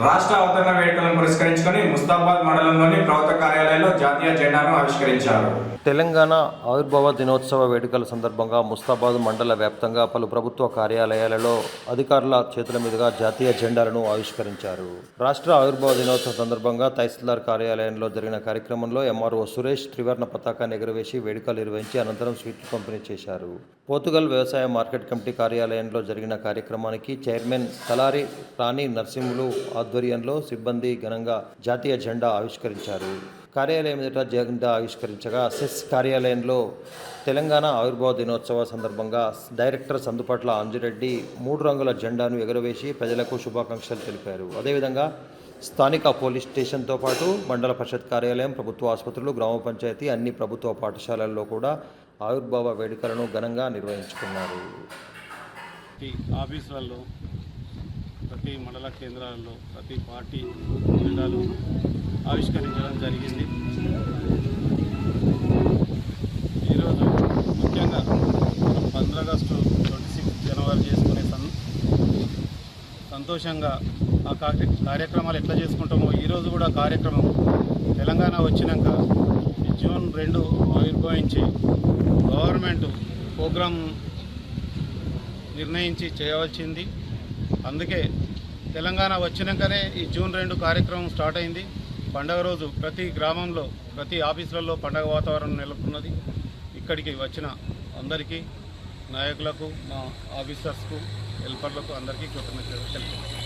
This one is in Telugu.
రాష్ట్ర అవతరణ వేడుకలను పురస్కరించుకొని ముస్తాబాద్ మండలంలోని ప్రభుత్వ కార్యాలయంలో జాతీయ జెండాను ఆవిష్కరించారు. తెలంగాణ ఆవిర్భావ దినోత్సవ వేడుకల సందర్భంగా ముస్తాబాద్ మండల వ్యాప్తంగా పలు ప్రభుత్వ కార్యాలయాలలో అధికారుల చేతుల మీదుగా జాతీయ జెండాలను ఆవిష్కరించారు. రాష్ట్ర ఆవిర్భావ దినోత్సవ సందర్భంగా తహసీల్దార్ కార్యాలయంలో జరిగిన కార్యక్రమంలో ఎంఆర్ఓ సురేష్ త్రివర్ణ పతాకాన్ని ఎగురవేసి వేడుకలు నిర్వహించి అనంతరం స్వీట్లు పంపిణీ చేశారు. పోతుగల్ వ్యవసాయ మార్కెట్ కమిటీ కార్యాలయంలో జరిగిన కార్యక్రమానికి చైర్మన్ తలారి రాణి నరసింహులు ఆధ్వర్యంలో సిబ్బంది ఘనంగా జాతీయ జెండా ఆవిష్కరించారు. కార్యాలయం ఎదుట జెండా ఆవిష్కరించగా సెస్ కార్యాలయంలో తెలంగాణ ఆవిర్భావ దినోత్సవ సందర్భంగా డైరెక్టర్ సందుపట్ల అంజిరెడ్డి 3 రంగుల జెండాను ఎగురవేసి ప్రజలకు శుభాకాంక్షలు తెలిపారు. అదేవిధంగా స్థానిక పోలీస్ స్టేషన్తో పాటు మండల పరిషత్ కార్యాలయం, ప్రభుత్వ ఆసుపత్రులు, గ్రామ పంచాయతీ, అన్ని ప్రభుత్వ పాఠశాలల్లో కూడా ఆవిర్భావ వేడుకలను ఘనంగా నిర్వహించుకున్నారు. ఆఫీసులలో, ప్రతి మండల కేంద్రాలలో ప్రతి పార్టీ జెండాలు ఆవిష్కరించడం జరిగింది. ఈరోజు ముఖ్యంగా 15 ఆగస్టు 26 జనవరి చేసుకునే సంతోషంగా ఆ కార్యక్రమాలు ఎట్లా చేసుకుంటామో ఈరోజు కూడా కార్యక్రమం తెలంగాణ వచ్చినాక జూన్ 2 ఆవిర్భవించి గవర్నమెంట్ ప్రోగ్రాం నిర్ణయించి చేయవలసింది. అందుకే తెలంగాణ వచ్చినాకనే ఈ జూన్ 2 కార్యక్రమం స్టార్ట్ అయింది. పండగ రోజు ప్రతి గ్రామంలో, ప్రతి ఆఫీసులలో పండగ వాతావరణం నెలకొన్నది. ఇక్కడికి వచ్చిన అందరికీ, నాయకులకు, మా ఆఫీసర్స్కు, హెల్పర్లకు అందరికీ కృతజ్ఞతలు తెలుపుతున్నాను.